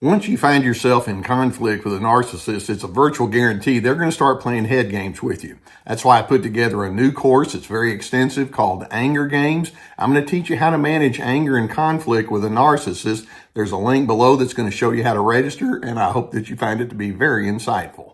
Once you find yourself in conflict with a narcissist, it's a virtual guarantee they're going to start playing head games with you. That's why I put together a new course. It's very extensive called Anger Games. I'm going to teach you how to manage anger and conflict with a narcissist. There's a link below that's going to show you how to register, and I hope that you find it to be very insightful.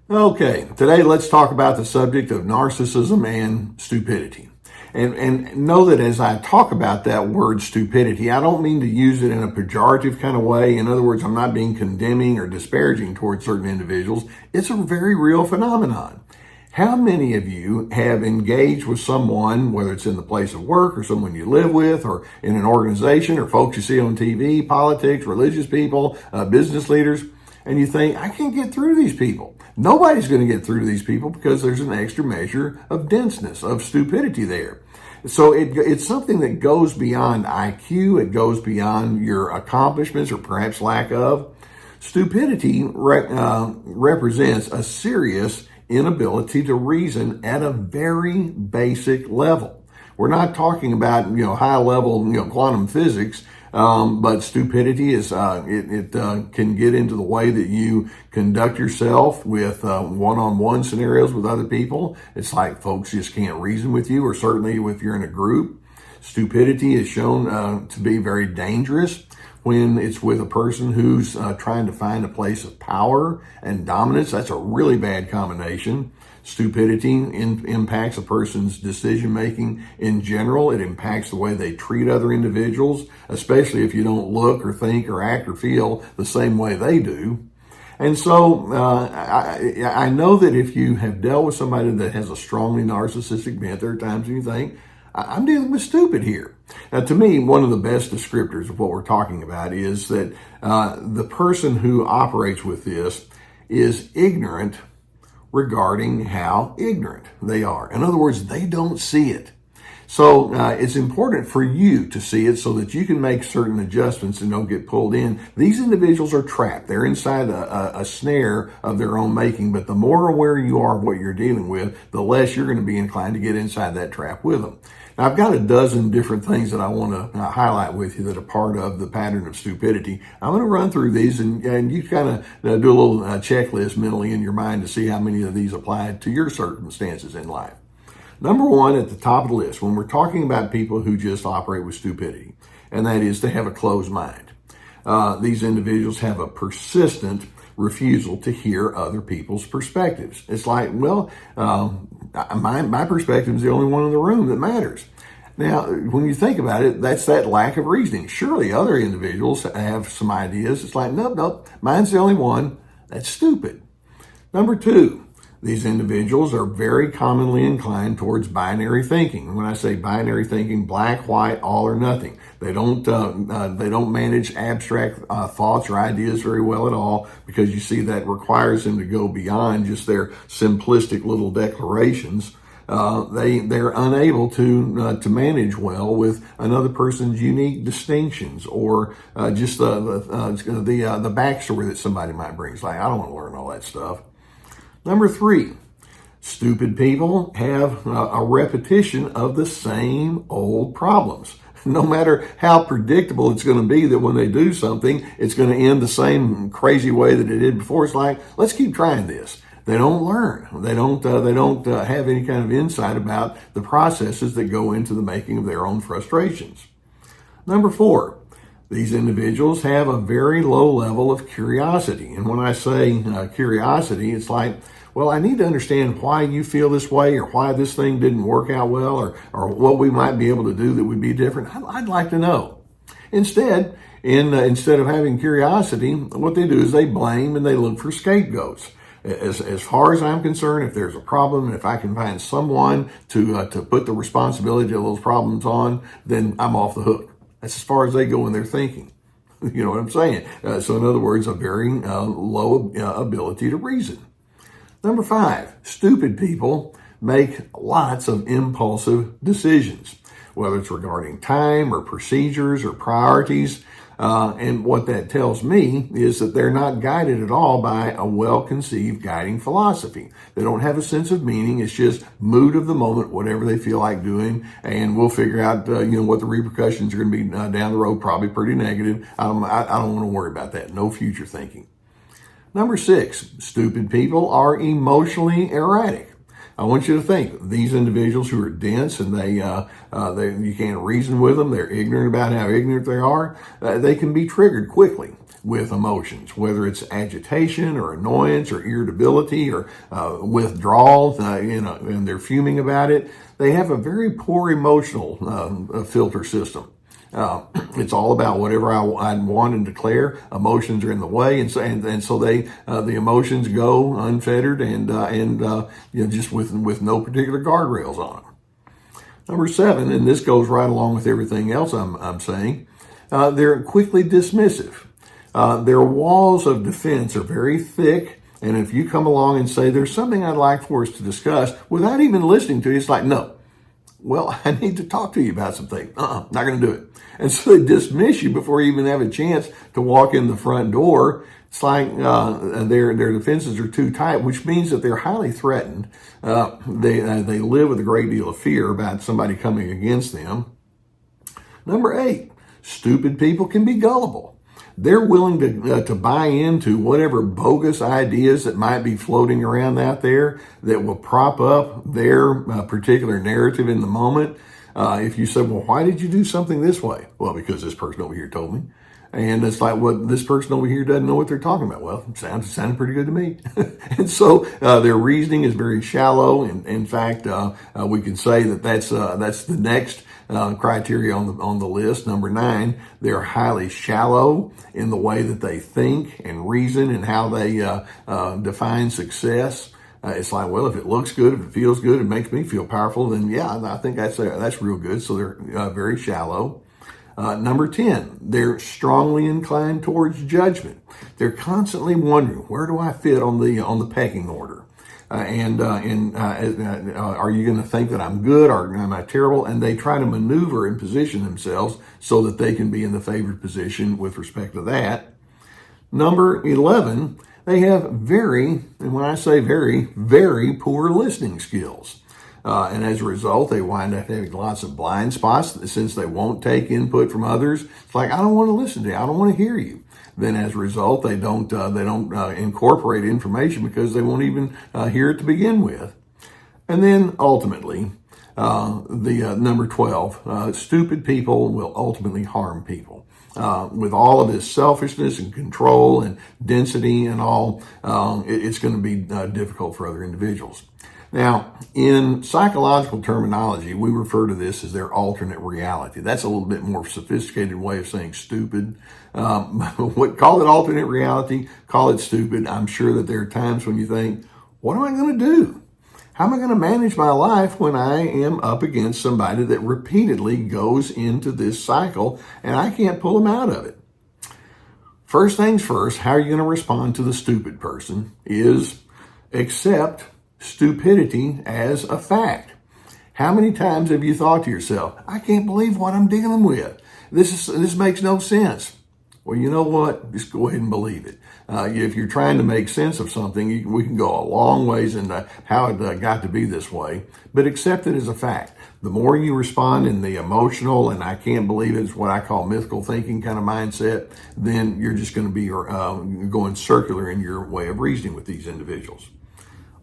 Okay, today let's talk about the subject of narcissism and stupidity. And know that as I talk about that word stupidity, I don't mean to use it in a pejorative kind of way. In other words, I'm not being condemning or disparaging towards certain individuals. It's a very real phenomenon. How many of you have engaged with someone, whether it's in the place of work or someone you live with or in an organization or folks you see on TV, politics, religious people, business leaders, and you think, I can't get through to these people. Nobody's going to get through to these people because there's an extra measure of denseness, of stupidity there. So it's something that goes beyond IQ. It goes beyond your accomplishments or perhaps lack of. Stupidity represents a serious inability to reason at a very basic level. We're not talking about, high level, quantum physics. But stupidity is, it can get into the way that you conduct yourself with one-on-one scenarios with other people. It's like folks just can't reason with you, or certainly if you're in a group. Stupidity is shown to be very dangerous when it's with a person who's trying to find a place of power and dominance. That's a really bad combination. Stupidity impacts a person's decision-making in general. It impacts the way they treat other individuals, especially if you don't look or think or act or feel the same way they do. And so I know that if you have dealt with somebody that has a strongly narcissistic bent, there are times when you think, I'm dealing with stupid here. Now, to me, one of the best descriptors of what we're talking about is that the person who operates with this is ignorant regarding how ignorant they are. In other words, they don't see it. So it's important for you to see it so that you can make certain adjustments and don't get pulled in. These individuals are trapped. They're inside a snare of their own making, but the more aware you are of what you're dealing with, the less you're going to be inclined to get inside that trap with them. Now, I've got a dozen different things that I want to highlight with you that are part of the pattern of stupidity. I'm going to run through these, and you kind of do a little checklist mentally in your mind to see how many of these apply to your circumstances in life. Number one at the top of the list, when we're talking about people who just operate with stupidity, and that is to have a closed mind. These individuals have a persistent refusal to hear other people's perspectives. It's like, well, my perspective is the only one in the room that matters. Now, when you think about it, that's that lack of reasoning. Surely other individuals have some ideas. It's like, nope, mine's the only one. That's stupid. Number two, these individuals are very commonly inclined towards binary thinking. When I say binary thinking, black, white, all or nothing. They don't manage abstract thoughts or ideas very well at all, because you see that requires them to go beyond just their simplistic little declarations. They're unable to manage well with another person's unique distinctions or just the backstory that somebody might bring. It's like, I don't want to learn all that stuff. Number three, stupid people have a repetition of the same old problems. No matter how predictable it's going to be that when they do something, it's going to end the same crazy way that it did before. It's like, let's keep trying this. They don't learn. They don't have any kind of insight about the processes that go into the making of their own frustrations. Number four, these individuals have a very low level of curiosity. And when I say curiosity, it's like, well, I need to understand why you feel this way, or why this thing didn't work out well, or what we might be able to do that would be different. I'd like to know. Instead of having curiosity, what they do is they blame and they look for scapegoats. As far as I'm concerned, if there's a problem and if I can find someone to put the responsibility of those problems on, then I'm off the hook. That's as far as they go in their thinking. You know what I'm saying? So in other words, a very low ability to reason. Number five, stupid people make lots of impulsive decisions, whether it's regarding time or procedures or priorities. And what that tells me is that they're not guided at all by a well-conceived guiding philosophy. They don't have a sense of meaning. It's just mood of the moment, whatever they feel like doing, and we'll figure out, what the repercussions are going to be down the road. Probably pretty negative. I don't want to worry about that. No future thinking. Number 6, stupid people are emotionally erratic. I want you to think these individuals who are dense and they you can't reason with them. They're ignorant about how ignorant they are. They can be triggered quickly with emotions, whether it's agitation or annoyance or irritability or withdrawal. And they're fuming about it. They have a very poor emotional filter system. It's all about whatever I want and declare. Emotions are in the way, and so they the emotions go unfettered and just with no particular guardrails on them. Number 7, and this goes right along with everything else I'm saying. They're quickly dismissive. Their walls of defense are very thick. And if you come along and say, there's something I'd like for us to discuss, without even listening to you, it's like, no. Well, I need to talk to you about something. Not going to do it. And so they dismiss you before you even have a chance to walk in the front door. It's like their defenses are too tight, which means that they're highly threatened. They live with a great deal of fear about somebody coming against them. Number 8, stupid people can be gullible. They're willing to buy into whatever bogus ideas that might be floating around out there that will prop up their particular narrative in the moment. If you say, well, why did you do something this way? Well, because this person over here told me. And it's like, well, this person over here doesn't know what they're talking about. Well, it sounded pretty good to me. And so their reasoning is very shallow. And in fact, we can say that that's the next criteria on the list. Number 9, they're highly shallow in the way that they think and reason and how they define success. It's like, well, if it looks good, if it feels good, it makes me feel powerful, then yeah, I think that's real good. So they're very shallow. Number 10, they're strongly inclined towards judgment. They're constantly wondering, where do I fit on the pecking order? Are you going to think that I'm good or am I terrible? And they try to maneuver and position themselves so that they can be in the favored position with respect to that. Number 11, they have very, and when I say very, very poor listening skills. And as a result, they wind up having lots of blind spots since they won't take input from others. It's like, I don't want to listen to you. I don't want to hear you. Then as a result, they don't incorporate information because they won't even hear it to begin with. And then ultimately, the number 12, stupid people will ultimately harm people. With all of this selfishness and control and density and all, it's going to be difficult for other individuals. Now, in psychological terminology, we refer to this as their alternate reality. That's a little bit more sophisticated way of saying stupid. Call it alternate reality, call it stupid. I'm sure that there are times when you think, what am I going to do? How am I going to manage my life when I am up against somebody that repeatedly goes into this cycle and I can't pull them out of it? First things first, how are you going to respond to the stupid person is accept stupidity as a fact. How many times have you thought to yourself, I can't believe what I'm dealing with. This makes no sense. Well, you know what? Just go ahead and believe it. If you're trying to make sense of something, we can go a long ways into how it got to be this way, but accept it as a fact. The more you respond in the emotional and I can't believe it's what I call mythical thinking kind of mindset, then you're just going to be going circular in your way of reasoning with these individuals.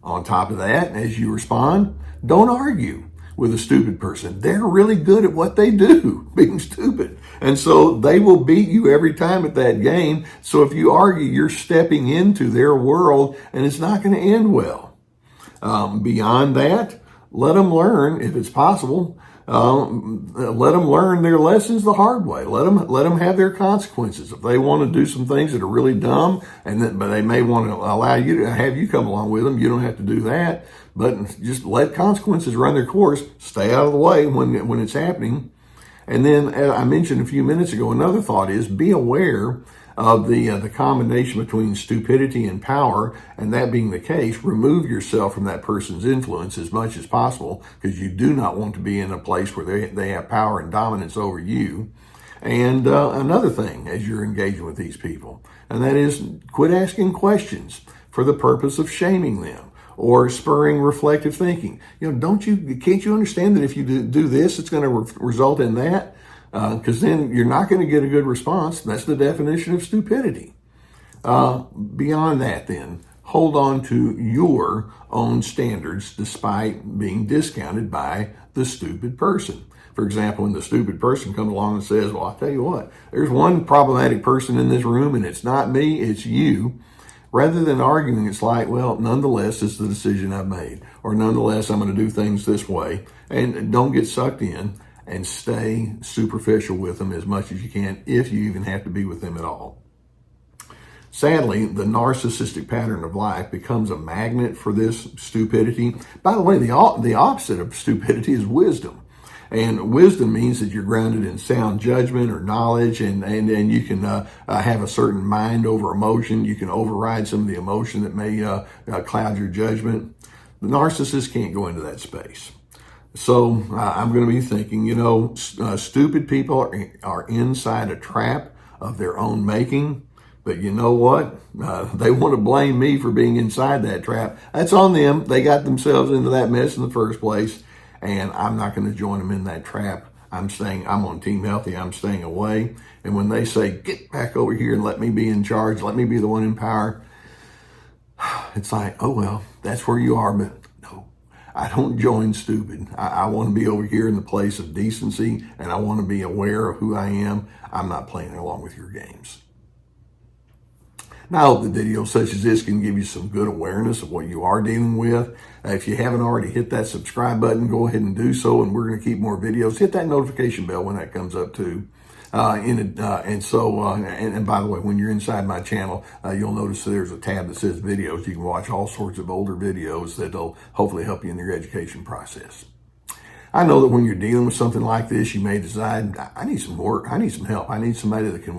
On top of that, as you respond, don't argue with a stupid person. They're really good at what they do, being stupid. And so they will beat you every time at that game. So if you argue, you're stepping into their world and it's not going to end well. Beyond that, let them learn, if it's possible, let them learn their lessons the hard way. Let them have their consequences. If they want to do some things that are really dumb, but they may want to allow you to have you come along with them, you don't have to do that. But just let consequences run their course. Stay out of the way when it's happening. And then, as I mentioned a few minutes ago, another thought is be aware of the combination between stupidity and power, and that being the case, remove yourself from that person's influence as much as possible, because you do not want to be in a place where they have power and dominance over you. And another thing as you're engaging with these people, and that is quit asking questions for the purpose of shaming them or spurring reflective thinking. Can't you understand that if you do this, it's going to result in that? Because then you're not going to get a good response. That's the definition of stupidity. Beyond that, then, hold on to your own standards despite being discounted by the stupid person. For example, when the stupid person comes along and says, well, I'll tell you what, there's one problematic person in this room and it's not me, it's you. Rather than arguing, it's like, well, nonetheless, it's the decision I've made. Or nonetheless, I'm going to do things this way. And don't get sucked in and stay superficial with them as much as you can, if you even have to be with them at all. Sadly, the narcissistic pattern of life becomes a magnet for this stupidity. By the way, the opposite of stupidity is wisdom. And wisdom means that you're grounded in sound judgment or knowledge, and you can have a certain mind over emotion. You can override some of the emotion that may cloud your judgment. The narcissist can't go into that space. So I'm going to be thinking, stupid people are inside a trap of their own making. But you know what? They want to blame me for being inside that trap. That's on them. They got themselves into that mess in the first place. And I'm not going to join them in that trap. I'm on Team Healthy. I'm staying away. And when they say, get back over here and let me be in charge, let me be the one in power, it's like, oh, well, that's where you are. But no, I don't join stupid. I want to be over here in the place of decency, and I want to be aware of who I am. I'm not playing along with your games. Now, I hope the video such as this can give you some good awareness of what you are dealing with. If you haven't already hit that subscribe button, go ahead and do so, and we're going to keep more videos. Hit that notification bell when that comes up too. And by the way, when you're inside my channel, you'll notice that there's a tab that says videos. You can watch all sorts of older videos that'll hopefully help you in your education process. I know that when you're dealing with something like this, you may decide, I need some work. I need some help. I need somebody that can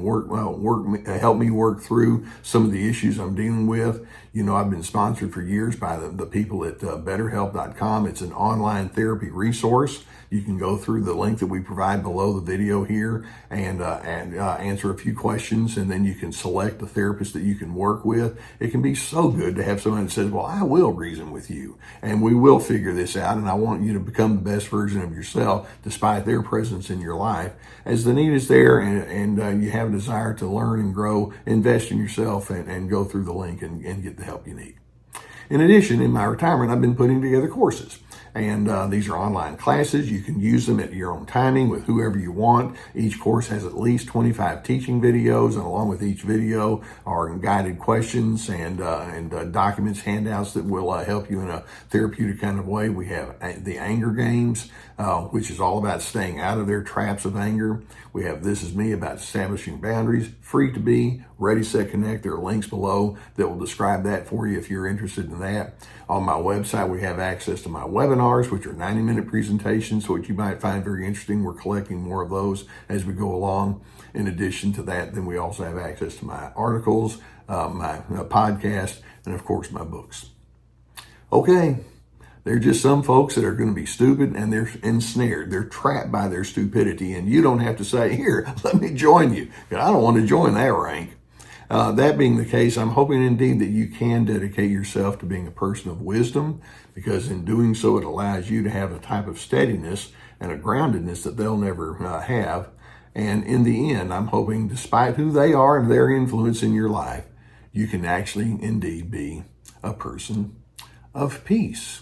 help me work through some of the issues I'm dealing with. I've been sponsored for years by the people at betterhelpcom. It's an online therapy resource. You can go through the link that we provide below the video here and answer a few questions, and then you can select the therapist that you can work with. It can be so good to have someone that says, well, I will reason with you, and we will figure this out, and I want you to become the best version of yourself despite their presence in your life. As the need is there and you have a desire to learn and grow, invest in yourself and go through the link and get the help you need. In addition, in my retirement, I've been putting together courses. And these are online classes. You can use them at your own timing with whoever you want. Each course has at least 25 teaching videos, and along with each video are guided questions and documents, handouts that will help you in a therapeutic kind of way. We have the anger games, which is all about staying out of their traps of anger. We have This Is Me, about establishing boundaries, free to be, Ready, Set, Connect. There are links below that will describe that for you if you're interested in that. On my website, we have access to my webinars, which are 90-minute presentations, which you might find very interesting. We're collecting more of those as we go along. In addition to that, then we also have access to my articles, my podcast, and of course, my books. Okay. There are just some folks that are going to be stupid, and they're ensnared. They're trapped by their stupidity, and you don't have to say, here, let me join you. I don't want to join that rank. That being the case, I'm hoping indeed that you can dedicate yourself to being a person of wisdom, because in doing so, it allows you to have a type of steadiness and a groundedness that they'll never have. And in the end, I'm hoping, despite who they are and their influence in your life, you can actually indeed be a person of peace.